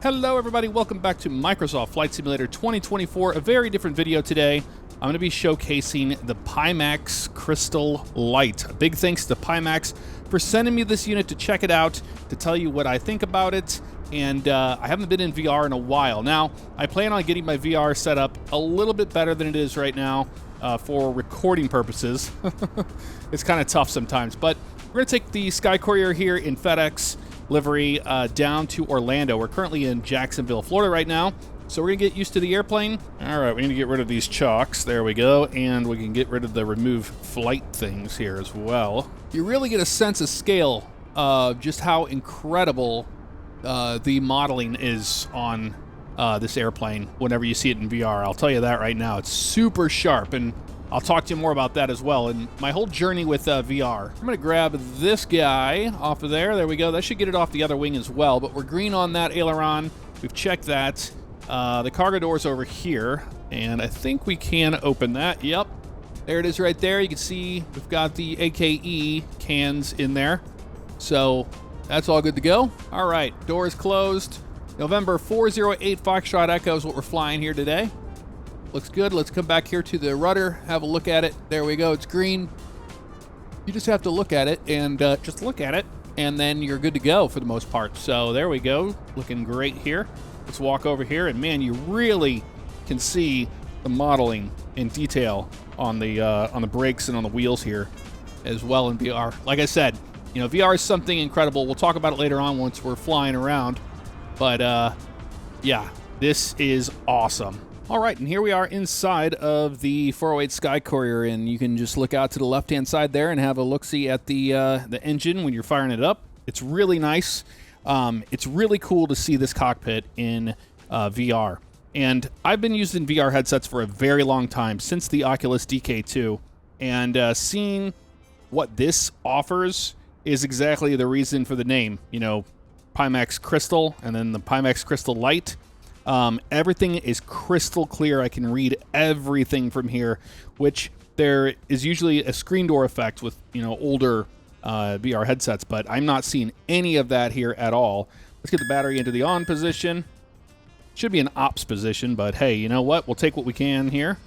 Hello everybody, welcome back to Microsoft Flight Simulator 2024, a very different video today. I'm going to be showcasing the Pimax Crystal Light. A big thanks to Pimax for sending me this unit to check it out, to tell you what I think about it, and I haven't been in VR in a while. Now, I plan on getting my VR set up a little bit better than it is right now for recording purposes. It's kind of tough sometimes, but we're going to take the Sky Courier here in FedEx livery down to Orlando. We're currently in Jacksonville, Florida right now, so we're gonna get used to the airplane. All right, we need to get rid of these chocks. There we go, and we can get rid of the remove flight things here as well. You really get a sense of scale of just how incredible the modeling is on this airplane whenever you see it in VR. I'll tell you that right now. It's super sharp, and I'll talk to you more about that as well, and my whole journey with VR. I'm going to grab this guy off of there. There we go. That should get it off the other wing as well, but we're green on that aileron. We've checked that. The cargo door's over here, and I think we can open that. Yep. There it is right there. You can see we've got the AKE cans in there, so that's all good to go. All right, door is closed. November 408 Foxtrot Echo is what we're flying here today. Looks good. Let's come back here to the rudder, have a look at it. There we go. It's green. You just have to look at it and just look at it, and then you're good to go for the most part. So there we go. Looking great here. Let's walk over here, and man, you really can see the modeling in detail on the brakes and on the wheels here as well in VR. Like I said, you know, VR is something incredible. We'll talk about it later on once we're flying around. But yeah, this is awesome. All right, and here we are inside of the 408 Sky Courier, and you can just look out to the left-hand side there and have a look-see at the engine when you're firing it up. It's really nice. It's really cool to see this cockpit in VR. And I've been using VR headsets for a very long time, since the Oculus DK2, and seeing what this offers is exactly the reason for the name. You know, Pimax Crystal, and then the Pimax Crystal Light. Everything is crystal clear. I can read everything from here, which there is usually a screen door effect with, you know, older VR headsets, but I'm not seeing any of that here at all. Let's get the battery into the on position. Should be an ops position, but hey, you know what? We'll take what we can here.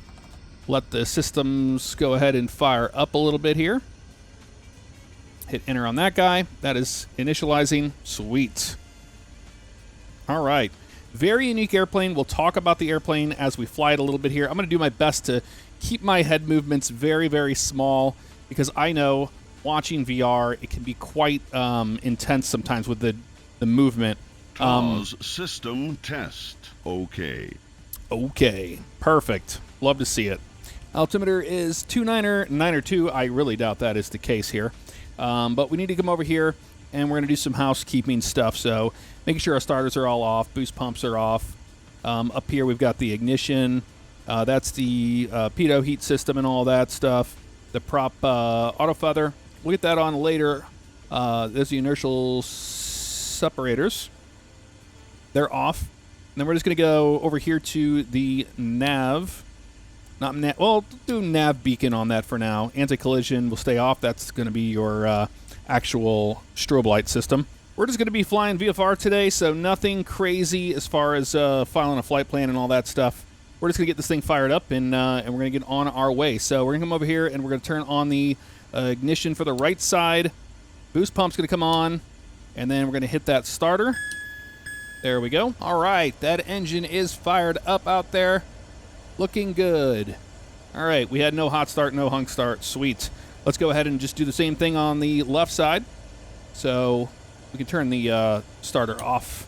Let the systems go ahead and fire up a little bit here. Hit enter on that guy. That is initializing. Sweet. All right. Very unique airplane. We'll talk about the airplane as we fly it a little bit here. I'm going to do my best to keep my head movements very, very small, because I know watching VR, it can be quite intense sometimes with the movement. Pause system test. Okay. Okay. Perfect. Love to see it. Altimeter is 292. I really doubt that is the case here. But we need to come over here, and we're going to do some housekeeping stuff. So making sure our starters are all off, boost pumps are off. Up here we've got the ignition. That's the pitot heat system and all that stuff. The prop auto feather. We'll get that on later. There's the inertial separators. They're off. And then we're just going to go over here to the nav. Well, do nav beacon on that for now. Anti-collision will stay off. That's going to be your actual strobe light system. We're just going to be flying VFR today, so nothing crazy as far as filing a flight plan and all that stuff. We're just going to get this thing fired up, and we're going to get on our way. So we're going to come over here, and we're going to turn on the ignition for the right side. Boost pump's going to come on, and then we're going to hit that starter. There we go. All right, that engine is fired up out there. Looking good. All right, we had no hot start, no hunk start. Sweet. Let's go ahead and just do the same thing on the left side. So we can turn the starter off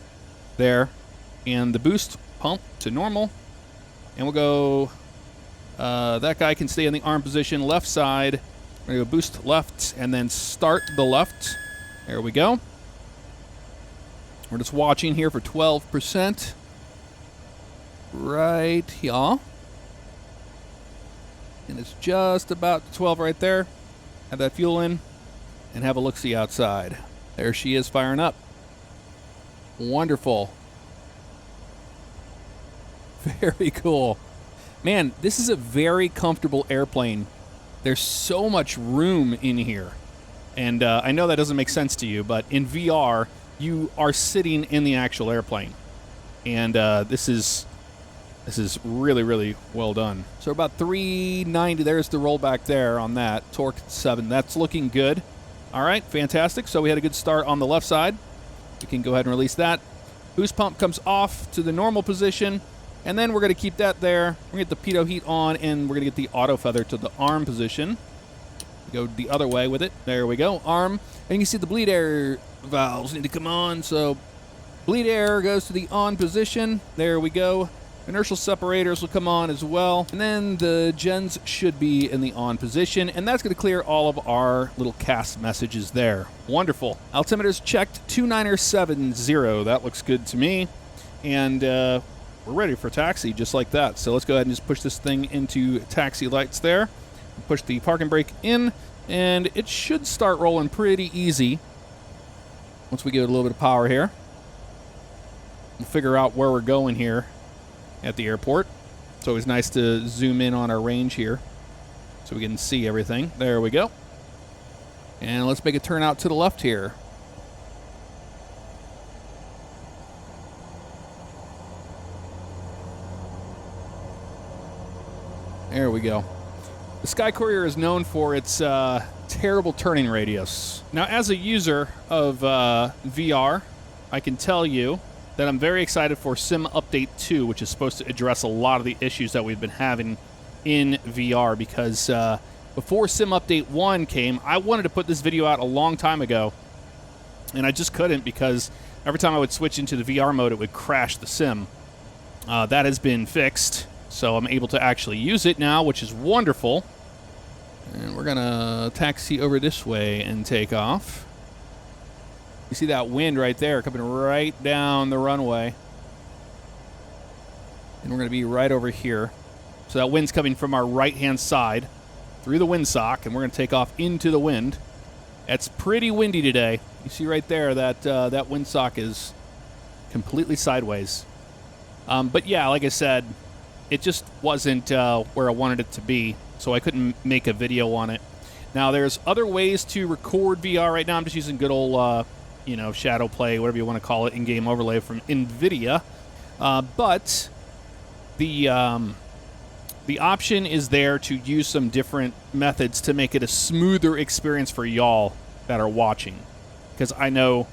there, and the boost pump to normal, and we'll go, that guy can stay in the arm position, left side. We're going to go boost left and then start the left. There we go. We're just watching here for 12%. Right here. And it's just about 12 right there. Have that fuel in and have a look-see outside. There she is firing up. Wonderful. Very cool. Man, this is a very comfortable airplane. There's so much room in here. And I know that doesn't make sense to you, but in VR, you are sitting in the actual airplane. And this is really, really well done. So about 390, there's the rollback there on that. Torque 7, that's looking good. All right, fantastic. So we had a good start on the left side. We can go ahead and release that. Boost pump comes off to the normal position, and then we're going to keep that there. We're going to get the pitot heat on, and we're going to get the auto feather to the arm position. Go the other way with it. There we go, arm. And you can see the bleed air valves need to come on, so bleed air goes to the on position. There we go. Inertial separators will come on as well. And then the gens should be in the on position, and that's going to clear all of our little cast messages there. Wonderful. Altimeter's checked, 2970. That looks good to me. And we're ready for taxi just like that. So let's go ahead and just push this thing into taxi lights there. Push the parking brake in, and it should start rolling pretty easy once we give it a little bit of power here. We'll figure out where we're going here at the airport. It's always nice to zoom in on our range here so we can see everything. There we go. And let's make a turn out to the left here. There we go. The Sky Courier is known for its terrible turning radius. Now, as a user of VR, I can tell you that I'm very excited for Sim Update 2, which is supposed to address a lot of the issues that we've been having in VR, because before Sim Update 1 came, I wanted to put this video out a long time ago, and I just couldn't because every time I would switch into the VR mode, it would crash the sim. That has been fixed, so I'm able to actually use it now, which is wonderful. And we're going to taxi over this way and take off. You see that wind right there coming right down the runway. And we're going to be right over here. So that wind's coming from our right-hand side through the windsock, and we're going to take off into the wind. It's pretty windy today. You see right there that that windsock is completely sideways. But yeah, like I said, it just wasn't where I wanted it to be, so I couldn't make a video on it. Now, there's other ways to record VR right now. I'm just using good old shadow play, whatever you want to call it, in-game overlay from NVIDIA. But the option is there to use some different methods to make it a smoother experience for y'all that are watching. Because I know,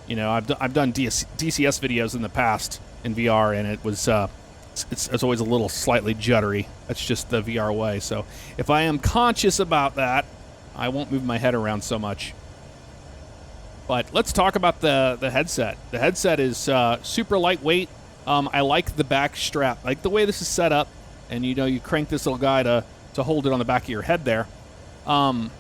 I've done DCS videos in the past in VR, and it was it's always a little slightly juddery. That's just the VR way. So if I am conscious about that, I won't move my head around so much. But let's talk about the headset. The headset is super lightweight. I like the back strap. I like the way this is set up. And, you crank this little guy to hold it on the back of your head there. One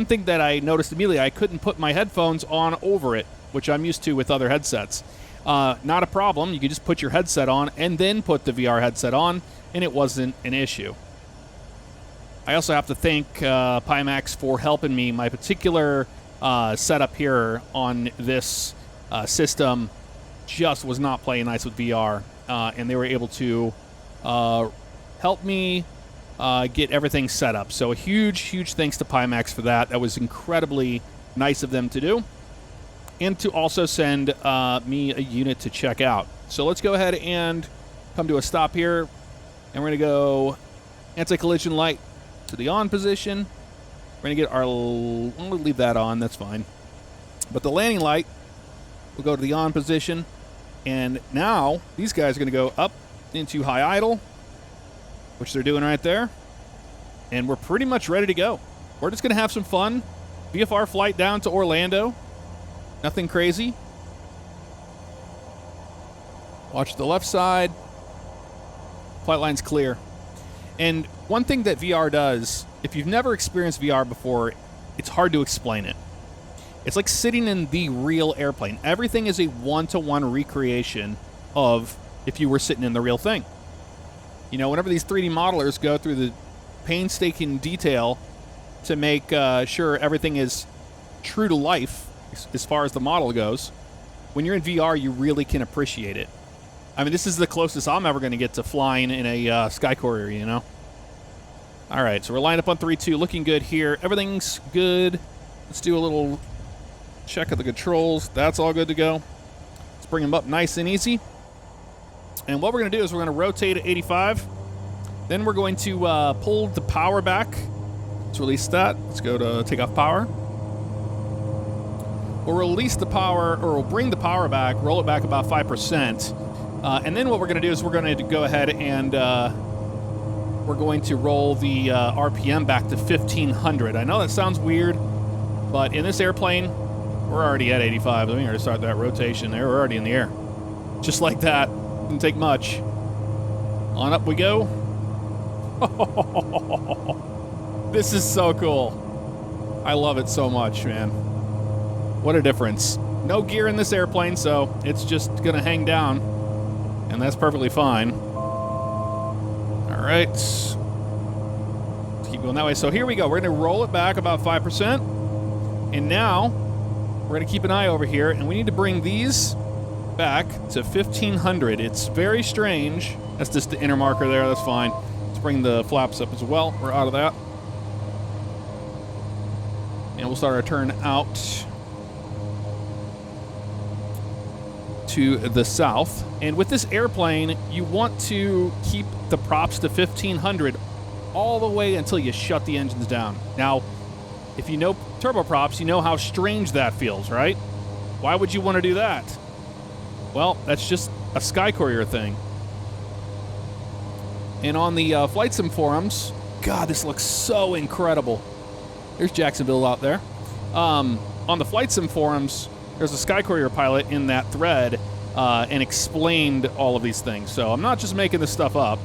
thing that I noticed immediately, I couldn't put my headphones on over it, which I'm used to with other headsets. Not a problem. You can just put your headset on and then put the VR headset on, and it wasn't an issue. I also have to thank Pimax for helping me. My particular setup here on this system just was not playing nice with VR, and they were able to help me get everything set up. So a huge thanks to Pimax for that. That was incredibly nice of them to do, and to also send me a unit to check out. So let's go ahead and come to a stop here, and we're going to go anti-collision light to the on position. We're going to get our... We'll leave that on. That's fine. But the landing light will go to the on position. And now these guys are going to go up into high idle, which they're doing right there. And we're pretty much ready to go. We're just going to have some fun. VFR flight down to Orlando. Nothing crazy. Watch the left side. Flight line's clear. And one thing that VR does, if you've never experienced VR before, it's hard to explain it. It's like sitting in the real airplane. Everything is a one-to-one recreation of if you were sitting in the real thing. Whenever these 3D modelers go through the painstaking detail to make sure everything is true to life as far as the model goes, when you're in VR, you really can appreciate it. I mean, this is the closest I'm ever going to get to flying in a Sky Courier, All right, so we're lined up on 3-2, looking good here. Everything's good. Let's do a little check of the controls. That's all good to go. Let's bring them up nice and easy. And what we're going to do is we're going to rotate at 85. Then we're going to pull the power back. Let's release that. Let's go to take off power. We'll release the power, or we'll bring the power back, roll it back about 5%. And then what we're going to do is we're going to go ahead and we're going to roll the RPM back to 1500. I know that sounds weird, but in this airplane, we're already at 85. Let me already start that rotation there. We're already in the air. Just like that. Didn't take much. On up we go. This is so cool. I love it so much, man. What a difference. No gear in this airplane, so it's just going to hang down, and that's perfectly fine. All right. Let's keep going that way. So here we go. We're going to roll it back about 5%, and now we're going to keep an eye over here, and we need to bring these back to 1500. It's very strange. That's just the inner marker there. That's fine. Let's bring the flaps up as well. We're out of that. And we'll start our turn out to the south. And with this airplane, you want to keep the props to 1500 all the way until you shut the engines down. Now, if you know turboprops, you know how strange that feels, right? Why would you want to do that? Well, that's just a Sky Courier thing. And on the Flight Sim forums, God, this looks so incredible. There's Jacksonville out there. On the Flight Sim forums, there's a Sky Courier pilot in that thread and explained all of these things. So I'm not just making this stuff up.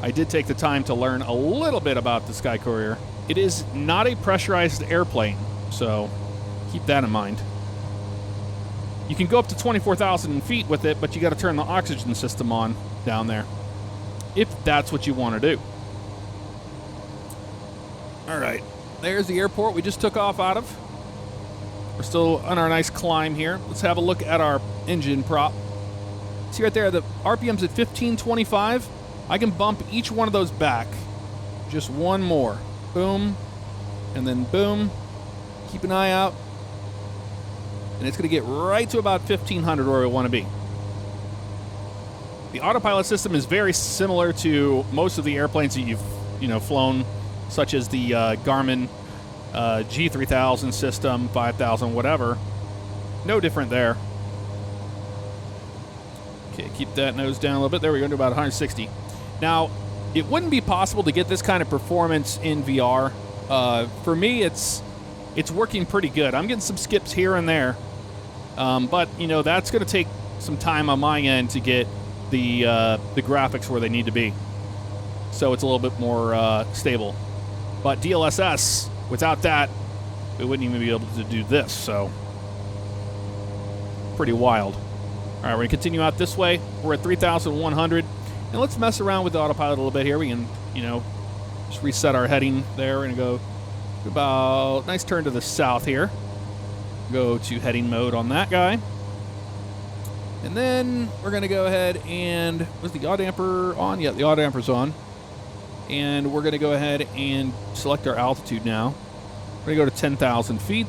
I did take the time to learn a little bit about the Sky Courier. It is not a pressurized airplane, so keep that in mind. You can go up to 24,000 feet with it, but you got to turn the oxygen system on down there, if that's what you want to do. All right, there's the airport we just took off out of. We're still on our nice climb here. Let's have a look at our engine prop. See right there, the RPM's at 1525. I can bump each one of those back. Just one more. Boom, and then boom. Keep an eye out. And it's going to get right to about 1500 where we want to be. The autopilot system is very similar to most of the airplanes that you've flown, such as the Garmin G3000 system, 5000, whatever. No different there. Okay, keep that nose down a little bit. There we go, to about 160. Now, it wouldn't be possible to get this kind of performance in VR. For me, it's working pretty good. I'm getting some skips here and there. But, that's going to take some time on my end to get the graphics where they need to be. So it's a little bit more stable. But DLSS, without that, we wouldn't even be able to do this. So, pretty wild. All right, we're going to continue out this way. We're at 3,100. And let's mess around with the autopilot a little bit here. We can, just reset our heading there. We're going to go about, nice turn to the south here. Go to heading mode on that guy. And then we're going to go ahead and, was the yaw damper on? Yeah, the yaw damper's on. And we're going to go ahead and select our altitude now. We're going to go to 10,000 feet.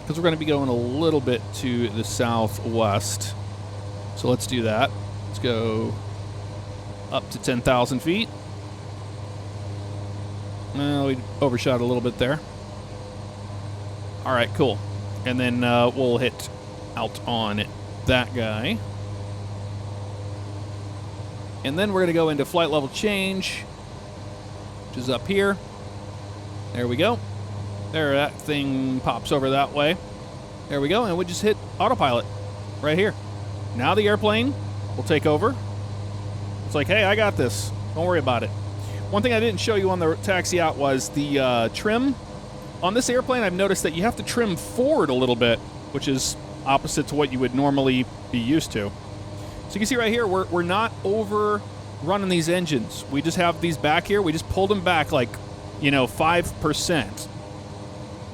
Because we're going to be going a little bit to the southwest. So let's do that. Let's go up to 10,000 feet. Well, we overshot a little bit there. All right, cool. And then we'll hit out on that guy. And then we're going to go into flight level change, which is up here. There we go. There, that thing pops over that way. There we go, and we just hit autopilot right here. Now the airplane will take over. It's like, hey, I got this. Don't worry about it. One thing I didn't show you on the taxi out was the trim. On this airplane, I've noticed that you have to trim forward a little bit, which is opposite to what you would normally be used to. So you can see right here, we're not over running these engines. We just have these back here. We just pulled them back like, 5%.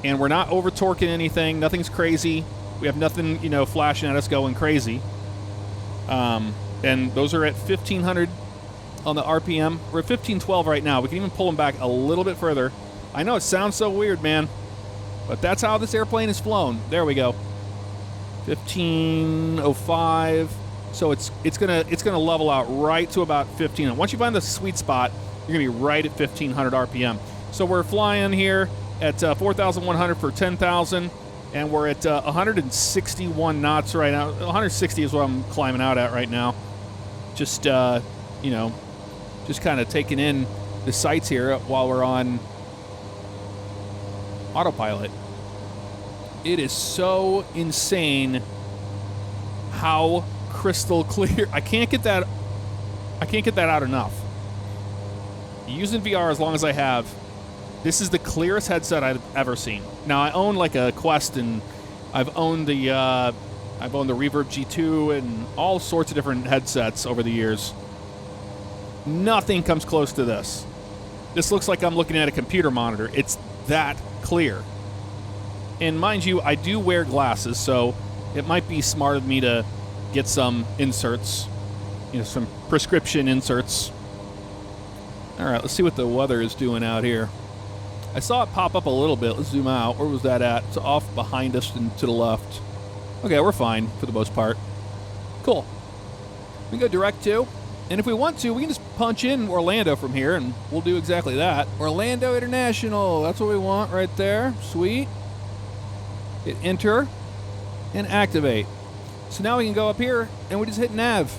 And we're not over torquing anything. Nothing's crazy. We have nothing, flashing at us going crazy. And those are at 1,500 on the RPM. We're at 1512 right now. We can even pull them back a little bit further. I know it sounds so weird, man, but that's how this airplane is flown. There we go. 1505. So it's gonna level out right to about 15. Once you find the sweet spot, you're gonna be right at 1500 RPM. So we're flying here at 4,100 for 10,000, and we're at 161 knots right now. 160 is what I'm climbing out at right now. Just you know, just kind of taking in the sights here while we're on autopilot. It is so insane how crystal clear. I can't get that out enough. Using VR as long as I have, this is the clearest headset I've ever seen. Now I own like a Quest, and I've owned the Reverb G2 and all sorts of different headsets over the years. Nothing comes close to this. This looks like I'm looking at a computer monitor. It's that clear. And mind you, I do wear glasses, so it might be smart of me to get some inserts, you know, some prescription inserts. All right, let's see what the weather is doing out here. I saw it pop up a little bit. Let's zoom out. Where was that at? It's off behind us and to the left. Okay, we're fine for the most part. Cool. We can go direct to, and if we want to, we can just punch in Orlando from here, and we'll do exactly that. Orlando International. That's what we want right there. Sweet. Hit enter and activate. So now we can go up here and we just hit nav.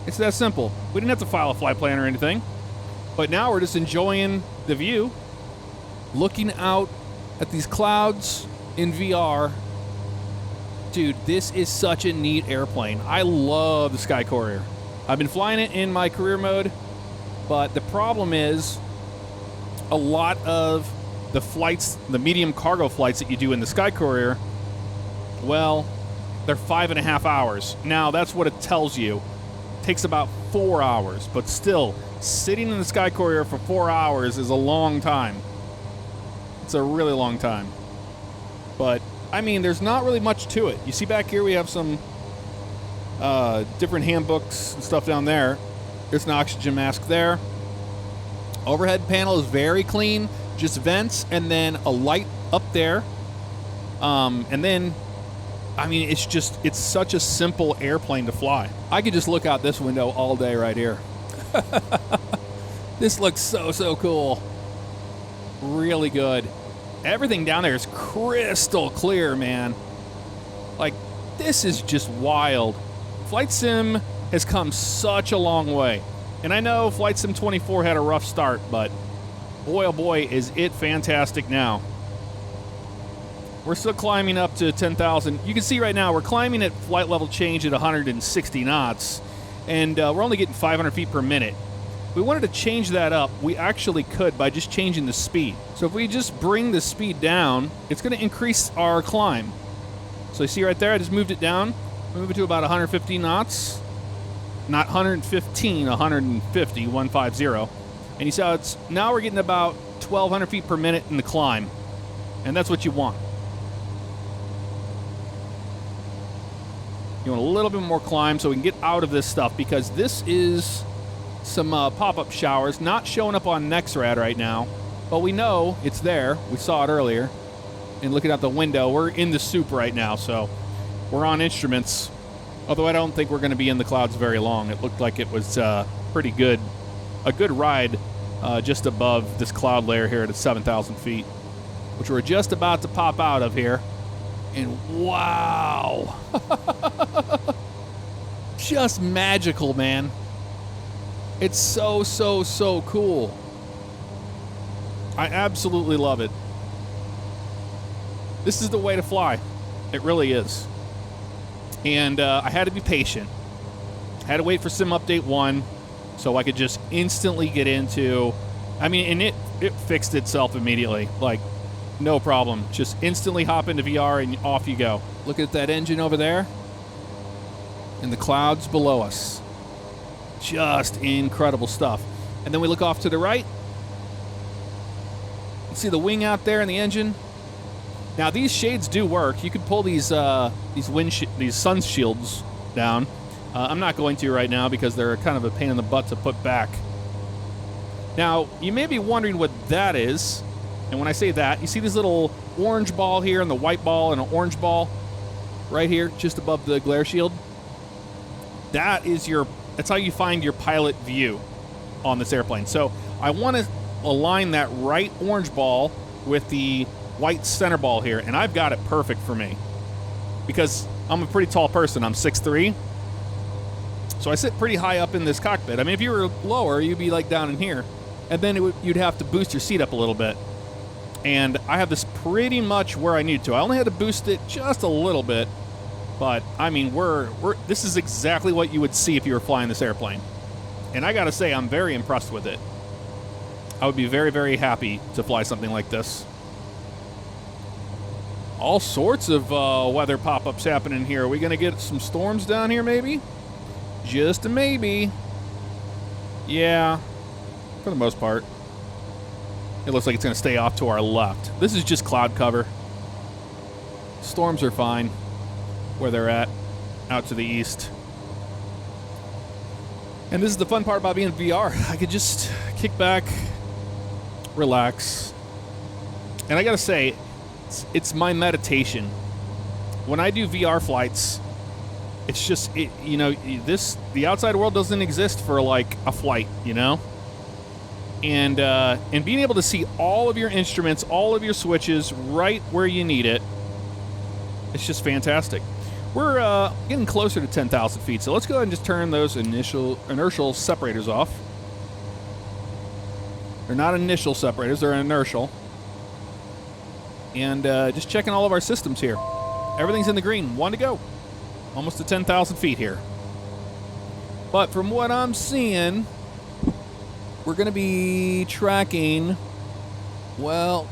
It's that simple. We didn't have to file a flight plan or anything, but now we're just enjoying the view, looking out at these clouds in VR. Dude, this is such a neat airplane. I love the Sky Courier. I've been flying it in my career mode, but the problem is a lot of the flights, the medium cargo flights that you do in the Sky Courier, well, they're 5.5 hours. Now, that's what it tells you. It takes about 4 hours, but still, sitting in the Sky Courier for 4 hours is a long time. It's a really long time. But, I mean, there's not really much to it. You see back here we have some different handbooks and stuff down there. There's an oxygen mask there. Overhead panel is very clean. Just vents and then a light up there. And then, I mean, it's such a simple airplane to fly. I could just look out this window all day right here. This looks so cool. Really good. Everything down there is crystal clear, man. Like, this is just wild. Flight Sim has come such a long way. And I know Flight Sim 24 had a rough start, but boy, oh boy, is it fantastic now. We're still climbing up to 10,000. You can see right now we're climbing at flight level change at 160 knots, and we're only getting 500 feet per minute. If we wanted to change that up, we actually could by just changing the speed. So if we just bring the speed down, it's going to increase our climb. So you see right there, I just moved it down. Move it to about 150 knots. Not 115, 150, 150. And you see how it's, now we're getting about 1,200 feet per minute in the climb. And that's what you want. You want a little bit more climb so we can get out of this stuff, because this is some pop-up showers not showing up on NextRad right now, but we know it's there. We saw it earlier. And looking out the window, we're in the soup right now, so we're on instruments. Although I don't think we're going to be in the clouds very long. It looked like it was pretty good. A good ride just above this cloud layer here at 7,000 feet, which we're just about to pop out of here. And wow. Just magical, man. It's so cool. I absolutely love it. This is the way to fly. It really is. And I had to be patient. I had to wait for Sim Update 1 so I could just instantly get into... I mean, and it fixed itself immediately. Like, no problem. Just instantly hop into VR and off you go. Look at that engine over there. And the clouds below us. Just incredible stuff. And then we look off to the right. You see the wing out there and the engine. Now these shades do work. You could pull these sun shields down. I'm not going to right now because they're kind of a pain in the butt to put back. Now you may be wondering what that is. And when I say that, you see this little orange ball here and the white ball and an orange ball? right here, just above the glare shield. That's how you find your pilot view on this airplane. So I want to align that right orange ball with the white center ball here, and I've got it perfect for me because I'm a pretty tall person. I'm 6'3", so I sit pretty high up in this cockpit. I mean, if you were lower, you'd be like down in here, and then you'd have to boost your seat up a little bit. And I have this pretty much where I need to. I only had to boost it just a little bit, but I mean, this is exactly what you would see if you were flying this airplane. And I gotta say, I'm very impressed with it. I would be very, very happy to fly something like this. All sorts of weather pop-ups happening here. Are we gonna get some storms down here, maybe? Just a maybe. Yeah, for the most part. It looks like it's gonna stay off to our left. This is just cloud cover. Storms are fine where they're at, out to the east. And this is the fun part about being in VR. I could just kick back, relax. And I gotta say, it's my meditation. When I do VR flights, it's just, the outside world doesn't exist for like a flight, you know? And being able to see all of your instruments, all of your switches right where you need it, it's just fantastic. We're getting closer to 10,000 feet, so let's go ahead and just turn those inertial separators off. They're not initial separators, they're inertial. And just checking all of our systems here. Everything's in the green, 1 to go. Almost to 10,000 feet here. But from what I'm seeing, we're going to be tracking, well,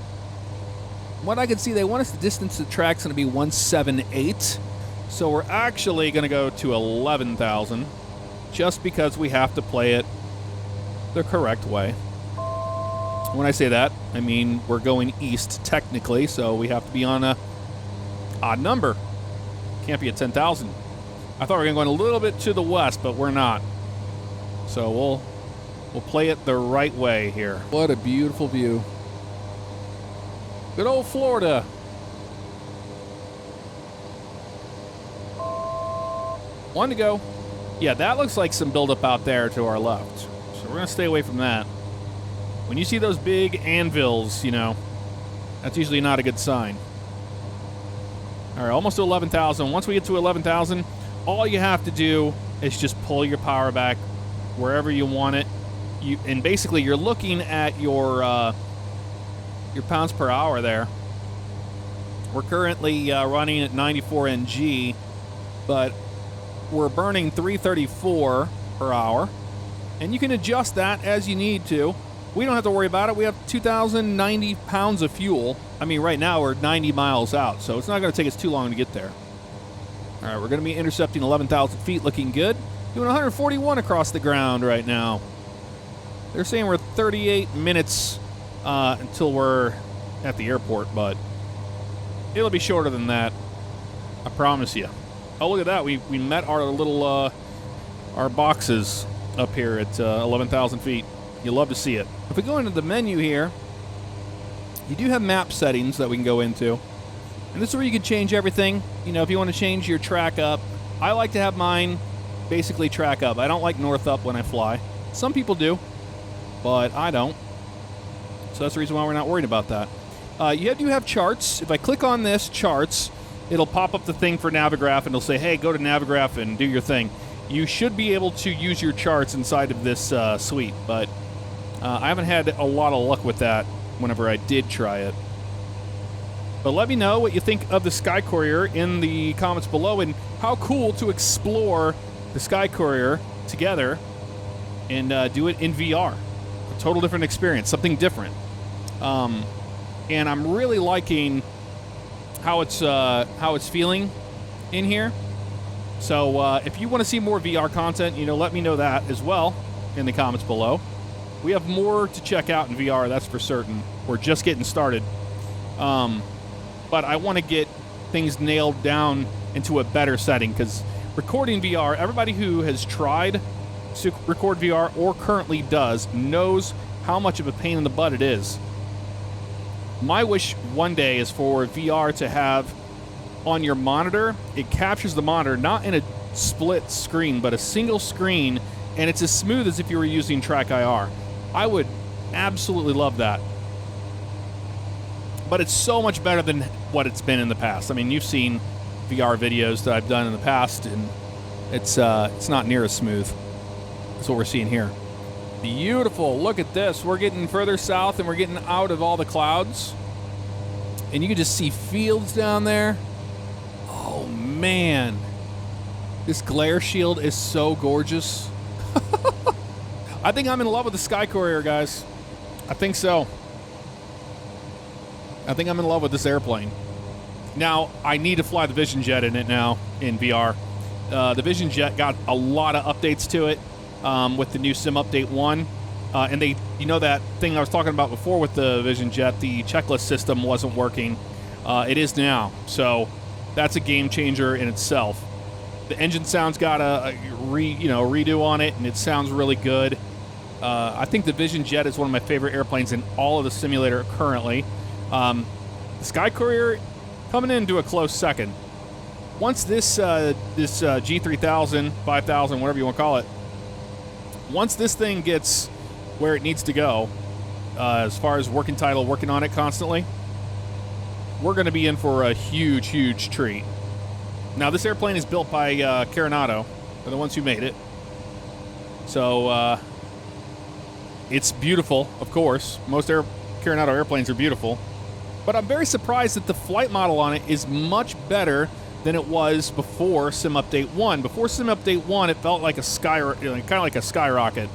what I can see, they want us to distance the track's going to be 178. So we're actually going to go to 11,000 just because we have to play it the correct way. When I say that, I mean we're going east technically, so we have to be on a odd number. Can't be at 10,000. I thought we were going to go a little bit to the west, but we're not. So we'll play it the right way here. What a beautiful view. Good old Florida. One to go. Yeah, that looks like some buildup out there to our left. So we're going to stay away from that. When you see those big anvils, that's usually not a good sign. All right, almost to 11,000. Once we get to 11,000, all you have to do is just pull your power back wherever you want it. And basically, you're looking at your pounds per hour there. We're currently running at 94 NG, but we're burning 334 per hour. And you can adjust that as you need to. We don't have to worry about it. We have 2,090 pounds of fuel. I mean, right now we're 90 miles out, so it's not going to take us too long to get there. All right, we're going to be intercepting 11,000 feet, looking good. Doing 141 across the ground right now. They're saying we're 38 minutes until we're at the airport, but it'll be shorter than that. I promise you. Oh, look at that. We met our little our boxes up here at 11,000 feet. You'll love to see it. If we go into the menu here, you do have map settings that we can go into. And this is where you can change everything. If you want to change your track up. I like to have mine basically track up. I don't like north up when I fly. Some people do, but I don't. So that's the reason why we're not worried about that. You do have charts. If I click on this, charts, it'll pop up the thing for Navigraph, and it'll say, hey, go to Navigraph and do your thing. You should be able to use your charts inside of this suite, but I haven't had a lot of luck with that whenever I did try it. But let me know what you think of the Sky Courier in the comments below, and how cool to explore the Sky Courier together and do it in VR. A total different experience, something different. And I'm really liking how it's feeling in here. So if you want to see more VR content, let me know that as well in the comments below. We have more to check out in VR, that's for certain. We're just getting started. But I want to get things nailed down into a better setting, because recording VR, everybody who has tried to record VR or currently does knows how much of a pain in the butt it is. My wish one day is for VR to have on your monitor, it captures the monitor not in a split screen, but a single screen, and it's as smooth as if you were using Track IR. I would absolutely love that. But it's so much better than what it's been in the past. I mean, you've seen VR videos that I've done in the past, and it's not near as smooth. That's what we're seeing here. Beautiful. Look at this. We're getting further south, and we're getting out of all the clouds. And you can just see fields down there. Oh, man. This glare shield is so gorgeous. I think I'm in love with the Sky Courier, guys. I think so. I think I'm in love with this airplane. Now, I need to fly the Vision Jet in it now in VR. The Vision Jet got a lot of updates to it with the new Sim Update 1. And they, you know, that thing I was talking about before with the Vision Jet, the checklist system wasn't working. It is now. So that's a game changer in itself. The engine sound's got a redo on it, and it sounds really good. I think the Vision Jet is one of my favorite airplanes in all of the simulator currently. The Sky Courier coming into a close second. Once this G3000, 5000, whatever you want to call it, once this thing gets where it needs to go, as far as working title, working on it constantly, we're going to be in for a huge, huge treat. Now, this airplane is built by Coronado. They're the ones who made it. So, it's beautiful, of course. Most Coronado airplanes are beautiful. But I'm very surprised that the flight model on it is much better than it was before Sim Update 1. Before Sim Update 1, it felt like kind of like a skyrocket.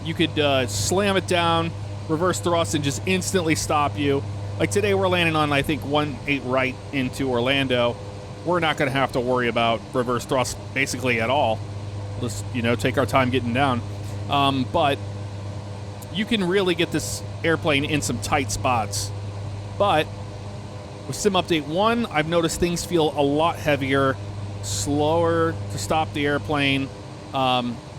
You could slam it down, reverse thrust, and just instantly stop you. Like today, we're landing on, I think, 1-8 right into Orlando. We're not going to have to worry about reverse thrust basically at all. Let's, take our time getting down. But you can really get this airplane in some tight spots. But with Sim Update 1, I've noticed things feel a lot heavier, slower to stop the airplane.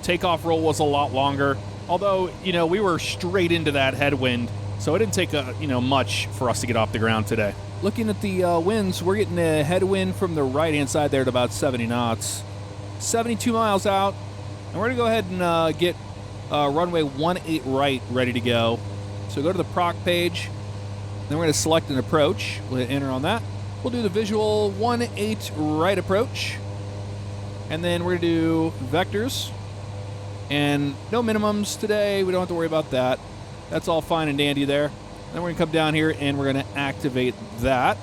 Takeoff roll was a lot longer. Although, we were straight into that headwind, so it didn't take much for us to get off the ground today. Looking at the winds, we're getting a headwind from the right-hand side there at about 70 knots. 72 miles out, and we're going to go ahead and get runway 18 right ready to go. So go to the proc page. Then we're going to select an approach. We'll hit enter on that. We'll do the visual 18 right approach. And then we're going to do vectors. And no minimums today. We don't have to worry about that. That's all fine and dandy there. Then we're going to come down here and we're going to activate that.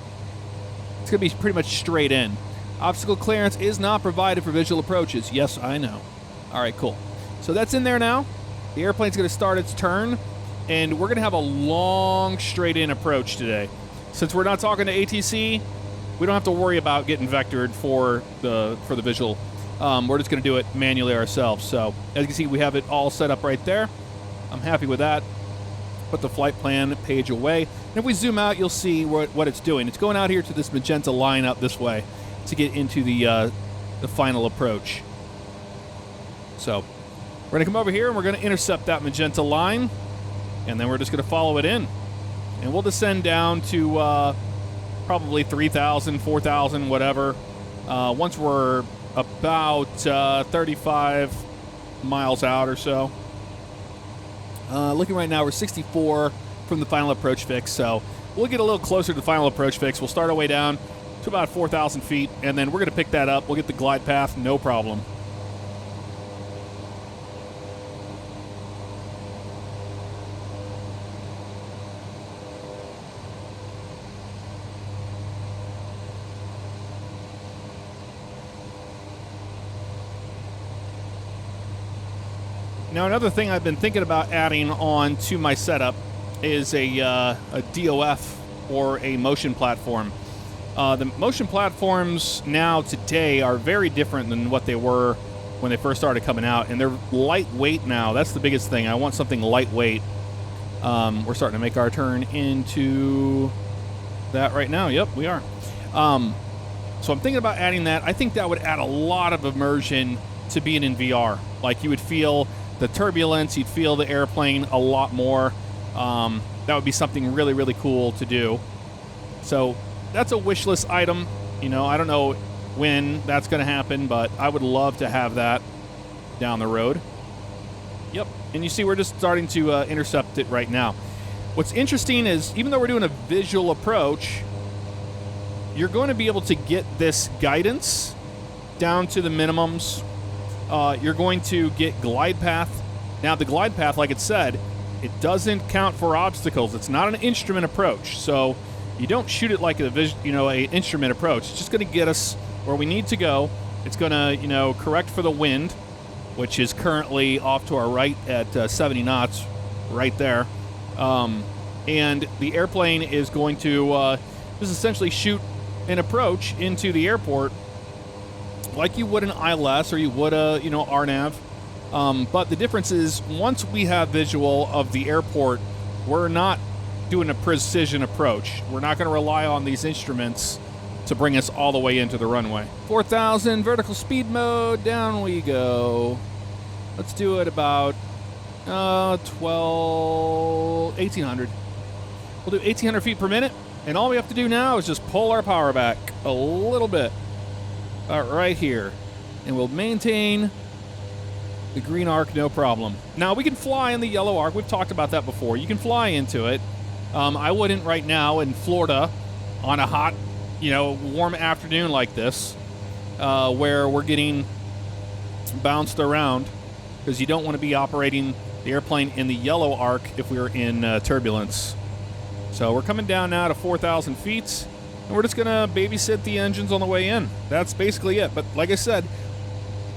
It's going to be pretty much straight in. Obstacle clearance is not provided for visual approaches. Yes, I know. All right, cool. So that's in there now. The airplane's going to start its turn. And we're going to have a long straight-in approach today. Since we're not talking to ATC, we don't have to worry about getting vectored for the visual. We're just going to do it manually ourselves. So, as you can see, we have it all set up right there. I'm happy with that. Put the flight plan page away. And if we zoom out, you'll see what it's doing. It's going out here to this magenta line out this way to get into the final approach. So, we're going to come over here, and we're going to intercept that magenta line. And then we're just going to follow it in. And we'll descend down to probably 3,000, 4,000, whatever. Once we're about 35 miles out or so. Looking right now, we're 64 from the final approach fix. So we'll get a little closer to the final approach fix. We'll start our way down to about 4,000 feet. And then we're going to pick that up. We'll get the glide path, no problem. Now, another thing I've been thinking about adding on to my setup is a DOF or a motion platform. The motion platforms now today are very different than what they were when they first started coming out, and they're lightweight now. That's the biggest thing. I want something lightweight. We're starting to make our turn into that right now. Yep, we are. So I'm thinking about adding that. I think that would add a lot of immersion to being in VR. Like, you would feel the turbulence, you'd feel the airplane a lot more. That would be something really, really cool to do. So that's a wish list item. You know, I don't know when that's going to happen, but I would love to have that down the road. Yep, and you see we're just starting to intercept it right now. What's interesting is, even though we're doing a visual approach, you're going to be able to get this guidance down to the minimums. You're going to get glide path. Now, the glide path, like it said, it doesn't count for obstacles. It's not an instrument approach, so you don't shoot it like a instrument approach. It's just going to get us where we need to go. It's going to, correct for the wind, which is currently off to our right at 70 knots, right there. And the airplane is going to just essentially shoot an approach into the airport like you would an ILS or you would a, RNAV. But the difference is, once we have visual of the airport, we're not doing a precision approach. We're not going to rely on these instruments to bring us all the way into the runway. 4,000, vertical speed mode, down we go. Let's do it about 1,800. We'll do 1,800 feet per minute, and all we have to do now is just pull our power back a little bit. Right here. And we'll maintain the green arc, no problem. Now, we can fly in the yellow arc. We've talked about that before. You can fly into it. I wouldn't right now in Florida on a hot, warm afternoon like this, where we're getting bounced around, because you don't want to be operating the airplane in the yellow arc if we were in turbulence. So we're coming down now to 4,000 feet, and we're just going to babysit the engines on the way in. That's basically it. But like I said,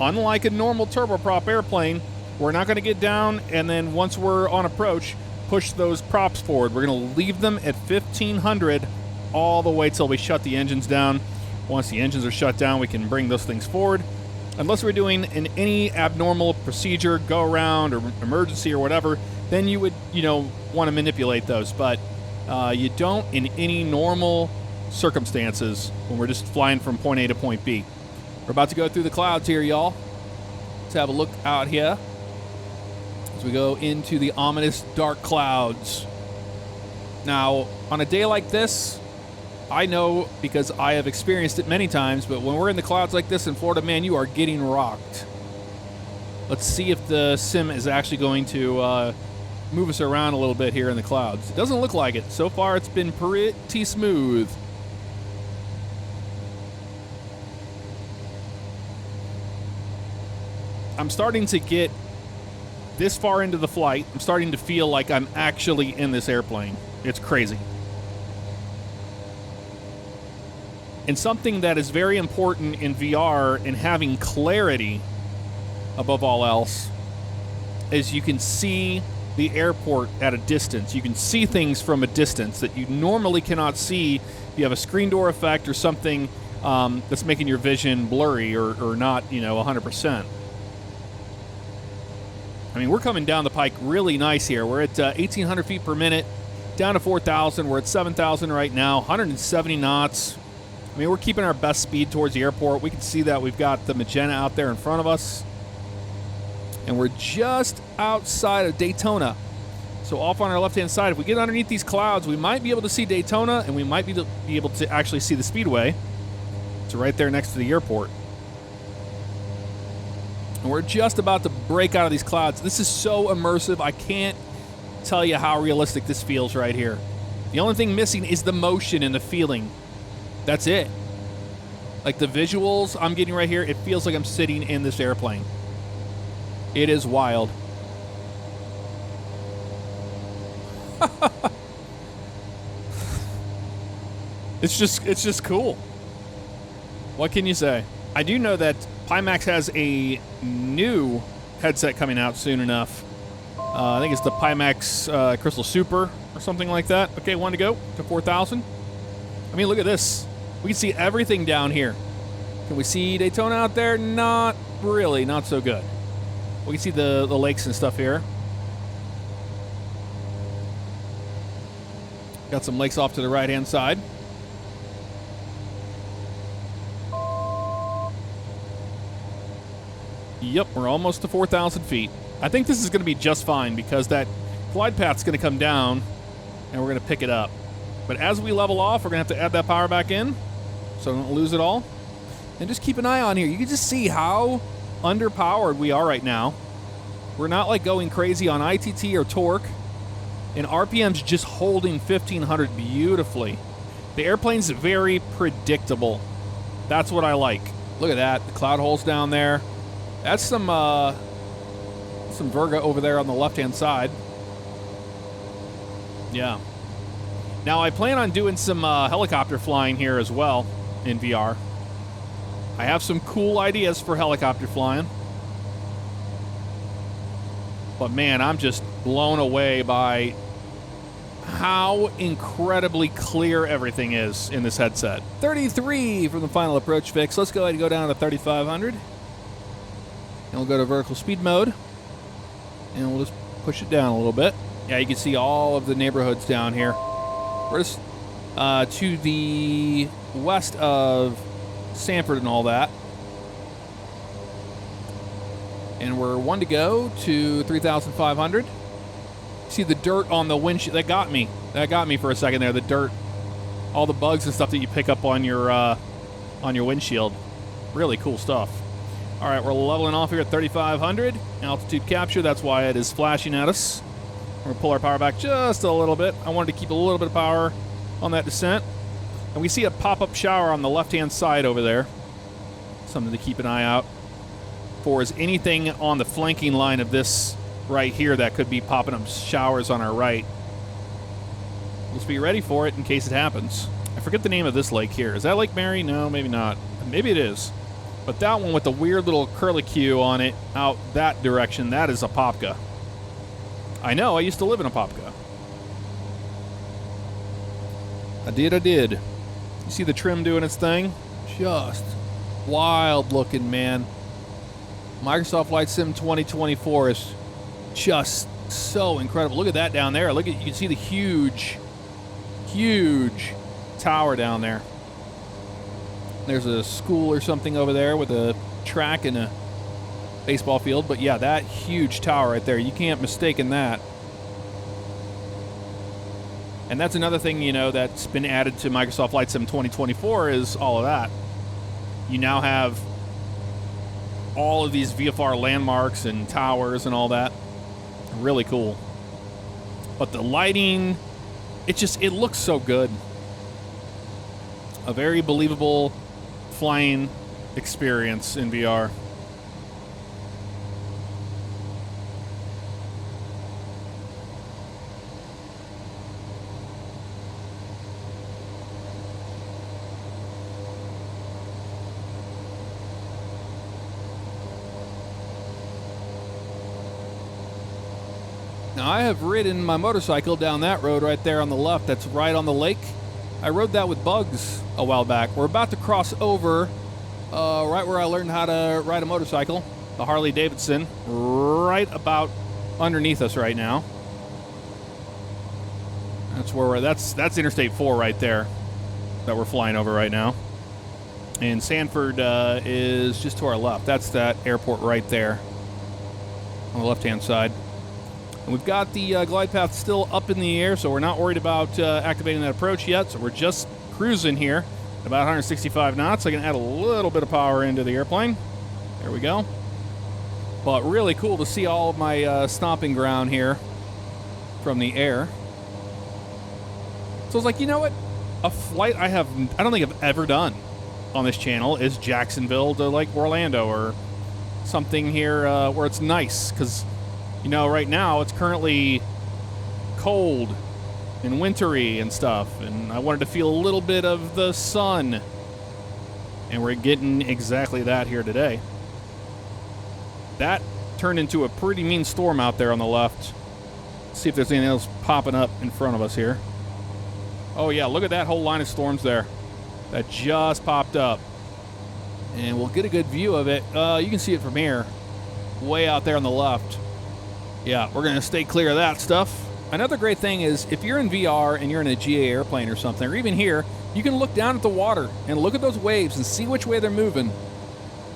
unlike a normal turboprop airplane, we're not going to get down and then once we're on approach, push those props forward. We're going to leave them at 1,500 all the way till we shut the engines down. Once the engines are shut down, we can bring those things forward. Unless we're doing any abnormal procedure, go around or emergency or whatever, then you would, want to manipulate those. But you don't in any normal circumstances when we're just flying from point A to point B. We're about to go through the clouds here, y'all. Let's have a look out here as we go into the ominous dark clouds. Now, on a day like this, I know because I have experienced it many times, but when we're in the clouds like this in Florida, man, you are getting rocked. Let's see if the sim is actually going to move us around a little bit here in the clouds. It doesn't look like it. So far, it's been pretty smooth. I'm starting to get this far into the flight. I'm starting to feel like I'm actually in this airplane. It's crazy. And something that is very important in VR and having clarity above all else is you can see the airport at a distance. You can see things from a distance that you normally cannot see if you have a screen door effect or something that's making your vision blurry or not, 100%. I mean, we're coming down the pike really nice here. We're at 1,800 feet per minute, down to 4,000. We're at 7,000 right now, 170 knots. I mean, we're keeping our best speed towards the airport. We can see that we've got the magenta out there in front of us. And we're just outside of Daytona. So off on our left-hand side, if we get underneath these clouds, we might be able to see Daytona, and we might be able to actually see the Speedway. It's right there next to the airport. And we're just about to break out of these clouds. This is so immersive. I can't tell you how realistic this feels right here. The only thing missing is the motion and the feeling. That's it. Like the visuals I'm getting right here, it feels like I'm sitting in this airplane. It is wild. It's just cool. What can you say? I do know that Pimax has a new headset coming out soon enough. I think it's the Pimax Crystal Super or something like that. Okay, one to go to 4,000. I mean, look at this. We can see everything down here. Can we see Daytona out there? Not really, not so good. We can see the lakes and stuff here. Got some lakes off to the right-hand side. Yep, we're almost to 4,000 feet. I think this is going to be just fine because that glide path's going to come down and we're going to pick it up. But as we level off, we're going to have to add that power back in. so I don't lose it all. And just keep an eye on here. You can just see how underpowered we are right now. We're not like going crazy on ITT or torque. And RPM's just holding 1500 beautifully. The airplane's very predictable. That's what I like. Look at that, the cloud holes down there. That's some Virga over there on the left-hand side. Yeah. Now I plan on doing some helicopter flying here as well in VR. I have some cool ideas for helicopter flying. But man, I'm just blown away by how incredibly clear everything is in this headset. 33 from the final approach fix. Let's go ahead and go down to 3,500. And we'll go to vertical speed mode. And we'll just push it down a little bit. Yeah, you can see all of the neighborhoods down here. We're just to the west of Sanford and all that. And we're one to go to 3,500. See the dirt on the windshield. That got me. That got me for a second there. The dirt, all the bugs and stuff that you pick up on your windshield. Really cool stuff. All right, we're leveling off here at 3,500 altitude capture. That's why it is flashing at us. We're gonna pull our power back just a little bit. I wanted to keep a little bit of power on that descent. And we see a pop-up shower on the left-hand side over there. Something to keep an eye out for is anything on the flanking line of this right here that could be popping up showers on our right. Let's be ready for it in case it happens. I forget the name of this lake here. Is that Lake Mary? No, maybe not. Maybe it is. But that one with the weird little curlicue on it out that direction, that is a Apopka. I know, I used to live in a Apopka. I did. You see the trim doing its thing? Just wild looking, man. Microsoft Flight Sim 2024 is just so incredible. Look at that down there. Look at, you can see the huge tower down there. There's a school or something over there with a track and a baseball field. But yeah, that huge tower right there, you can't mistake in that. And that's another thing, you know, that's been added to Microsoft Flight Sim 2024 is all of that. You now have all of these VFR landmarks and towers and all that. Really cool. But the lighting, it looks so good. A very believable flying experience in VR. Now, I have ridden my motorcycle down that road right there on the left that's right on the lake. I rode that with Bugs a while back. We're about to cross over right where I learned how to ride a motorcycle, the Harley Davidson, right about underneath us right now. That's where that's Interstate 4 right there that we're flying over right now. And Sanford is just to our left. That's that airport right there on the left-hand side. And we've got the glide path still up in the air, so we're not worried about activating that approach yet. So we're just cruising here at about 165 knots. I can add a little bit of power into the airplane. There we go. But really cool to see all of my stomping ground here from the air. So I was like, you know what? A flight I don't think I've ever done on this channel is Jacksonville to like Orlando or something here where it's nice, because you know, right now it's currently cold and wintry and stuff, and I wanted to feel a little bit of the sun, and we're getting exactly that here today. That turned into a pretty mean storm out there on the left. Let's see if there's anything else popping up in front of us here. Oh yeah, look at that whole line of storms there that just popped up, and we'll get a good view of it. You can see it from here, way out there on the left. Yeah, we're going to stay clear of that stuff. Another great thing is if you're in VR and you're in a GA airplane or something, or even here, you can look down at the water and look at those waves and see which way they're moving.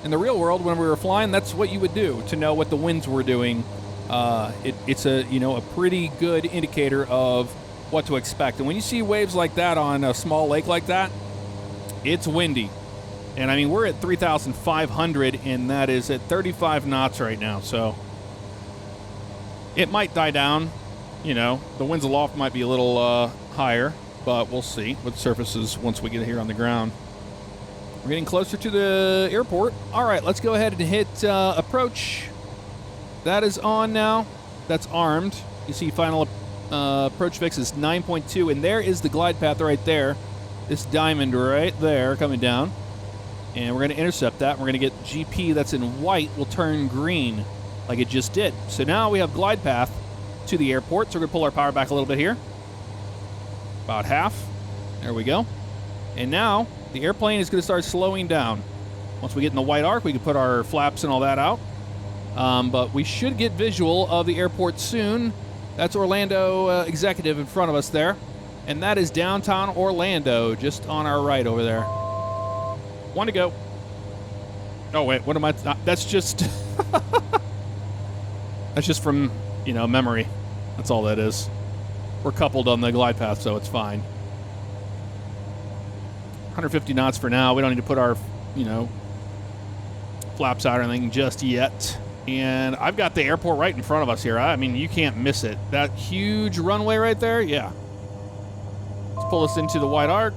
In the real world, when we were flying, that's what you would do to know what the winds were doing. It's a pretty good indicator of what to expect. And when you see waves like that on a small lake like that, It's windy. And I mean, we're at 3,500, and that is at 35 knots right now, so it might die down. You know, the winds aloft might be a little higher, but we'll see with surfaces once we get here on the ground. We're getting closer to the airport. All right, let's go ahead and hit approach. That is on now. That's armed. You see final approach fix is 9.2, and there is the glide path right there. This diamond right there coming down. And we're going to intercept that. We're going to get GP that's in white will turn green like it just did. So now we have glide path to the airport. So we're going to pull our power back a little bit here. About half. There we go. And now the airplane is going to start slowing down. Once we get in the white arc, we can put our flaps and all that out. But we should get visual of the airport soon. That's Orlando Executive in front of us there. And that is downtown Orlando, just on our right over there. One to go. Oh, wait, what am I? That's just... that's just from, you know, memory. That's all that is. We're coupled on the glide path, so it's fine. 150 knots for now. We don't need to put our, you know, flaps out or anything just yet. And I've got the airport right in front of us here. I mean, you can't miss it. That huge runway right there, yeah. Let's pull us into the white arc.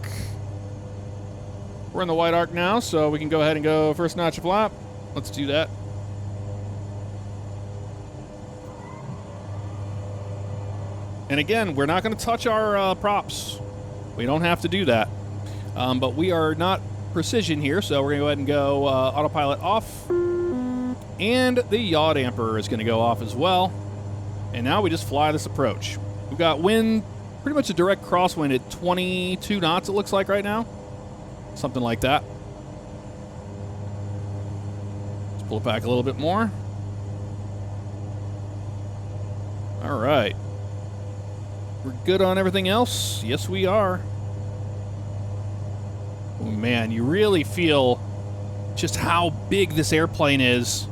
We're in the white arc now, so we can go ahead and go first notch of flap. Let's do that. And again, we're not going to touch our props. We don't have to do that. But we are not precision here, so we're going to go ahead and go autopilot off. And the yaw damper is going to go off as well. And now we just fly this approach. We've got wind, pretty much a direct crosswind at 22 knots, it looks like right now. Something like that. Let's pull it back a little bit more. All right. We're good on everything else? Yes, we are. Oh, man, you really feel just how big this airplane is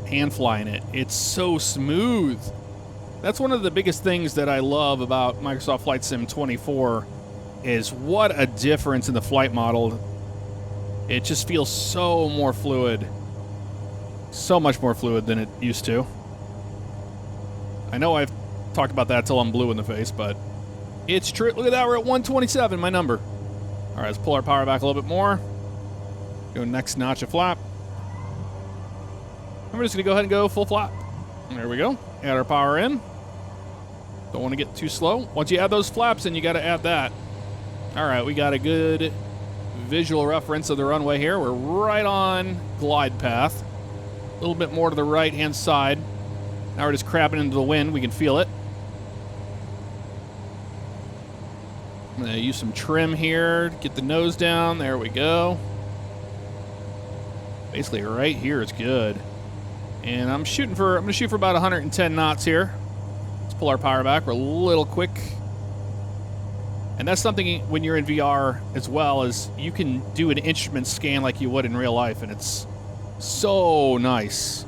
hand flying it. It's so smooth. That's one of the biggest things that I love about Microsoft Flight Sim 24 is what a difference in the flight model. It just feels so more fluid. So much more fluid than it used to. I know I've talked about that till I'm blue in the face, but it's true. Look at that, we're at 127, my number. All right, let's pull our power back a little bit more. Go next notch of flap. And we're just gonna go ahead and go full flap. There we go. Add our power in. Don't want to get too slow. Once you add those flaps in, you got to add that. All right, we got a good visual reference of the runway here. We're right on glide path. A little bit more to the right-hand side. Now we're just crabbing into the wind. We can feel it. I'm going to use some trim here to get the nose down. There we go. Basically right here is good. And I'm going to shoot for about 110 knots here. Let's pull our power back. We're a little quick. And that's something when you're in VR as well, is you can do an instrument scan like you would in real life, and it's so nice.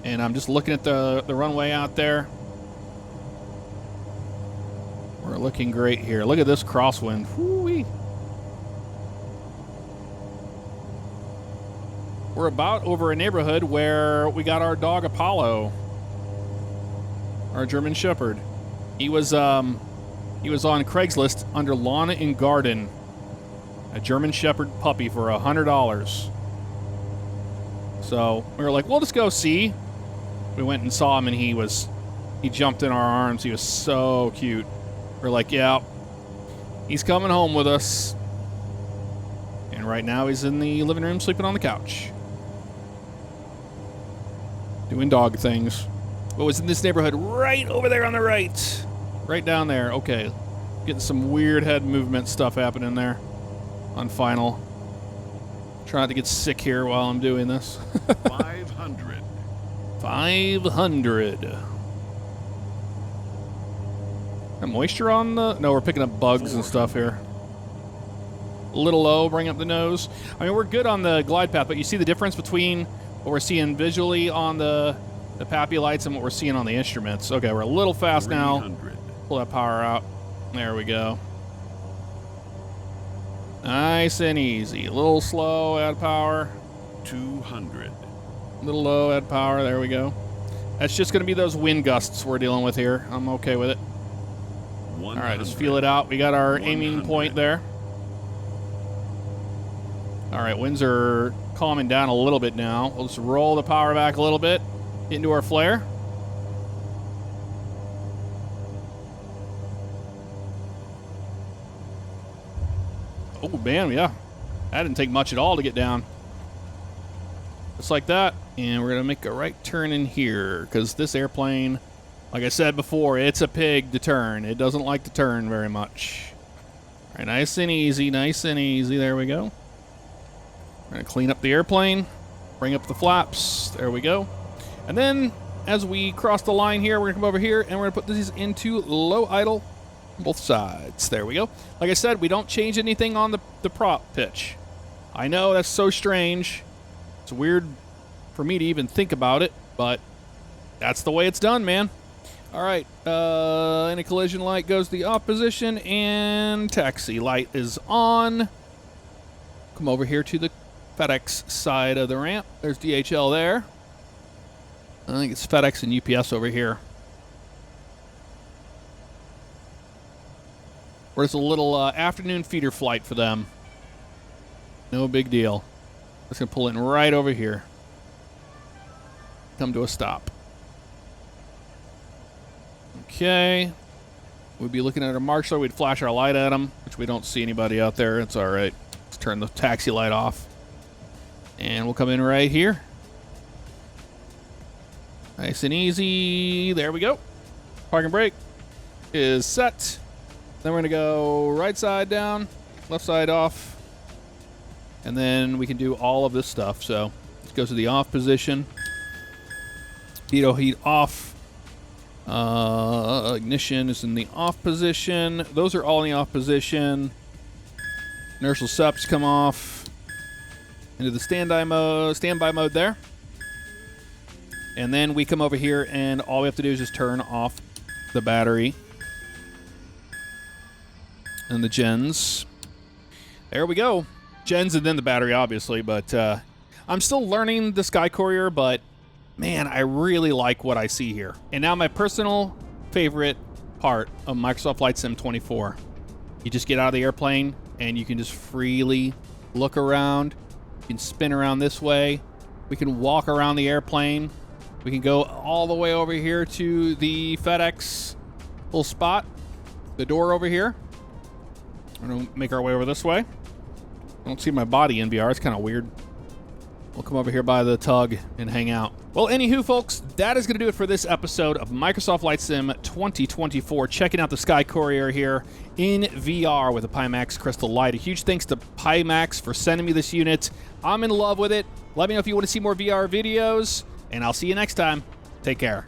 And I'm just looking at the runway out there. We're looking great here. Look at this crosswind. Whoo-wee. We're about over a neighborhood where we got our dog Apollo, our German Shepherd. He was on Craigslist under Lawn and Garden, a German Shepherd puppy for $100. So we were like, we'll just go see. We went and saw him, and he jumped in our arms. He was so cute. We're like, yeah, he's coming home with us. And right now he's in the living room sleeping on the couch, doing dog things. What was in this neighborhood right over there on the right? Right down there. Okay. Getting some weird head movement stuff happening there on final. Try not to get sick here while I'm doing this. 500. 500. Got moisture on the... No, we're picking up bugs and stuff here. A little low, bring up the nose. I mean, we're good on the glide path, but you see the difference between what we're seeing visually on the PAPI lights and what we're seeing on the instruments. Okay, we're a little fast now. Pull that power out. There we go. Nice and easy. A little slow, add power. 200. A little low, add power. There we go. That's just going to be those wind gusts we're dealing with here. I'm okay with it. 100. All right, let's feel it out. We got our aiming point there. All right, winds are calming down a little bit now. We'll just roll the power back a little bit into our flare. Oh, man, yeah. That didn't take much at all to get down. Just like that. And we're going to make a right turn in here because this airplane, like I said before, it's a pig to turn. It doesn't like to turn very much. All right, nice and easy, nice and easy. There we go. We're going to clean up the airplane, bring up the flaps. There we go. And then as we cross the line here, we're going to come over here and we're going to put these into low idle on both sides. There we go. Like I said, we don't change anything on the prop pitch. I know that's so strange. It's weird for me to even think about it, but that's the way it's done, man. All right, anti-collision light goes to the off position, and taxi light is on. Come over here to the FedEx side of the ramp. There's DHL there. I think it's FedEx and UPS over here. Where's a little afternoon feeder flight for them. No big deal. Just going to pull in right over here. Come to a stop. Okay. We'd be looking at our marshal. We'd flash our light at them, which we don't see anybody out there. It's all right. Let's turn the taxi light off. And we'll come in right here. Nice and easy. There we go. Park and brake is set. Then we're going to go right side down, left side off. And then we can do all of this stuff. So let's go to the off position. Pitot heat off. Ignition is in the off position. Those are all in the off position. Inertial seps come off. Into the standby mode there. And then we come over here and all we have to do is just turn off the battery. And the gens. There we go. Gens and then the battery, obviously, but I'm still learning the Sky Courier, but man, I really like what I see here. And now my personal favorite part of Microsoft Flight Sim 24. You just get out of the airplane and you can just freely look around. You can spin around this way. We can walk around the airplane. We can go all the way over here to the FedEx little spot, the door over here. We're going to make our way over this way. I don't see my body in VR. It's kind of weird. We'll come over here by the tug and hang out. Well, anywho, folks, that is going to do it for this episode of Microsoft Flight Sim 2024. Checking out the Sky Courier here in VR with the Pimax Crystal Light. A huge thanks to Pimax for sending me this unit. I'm in love with it. Let me know if you want to see more VR videos, and I'll see you next time. Take care.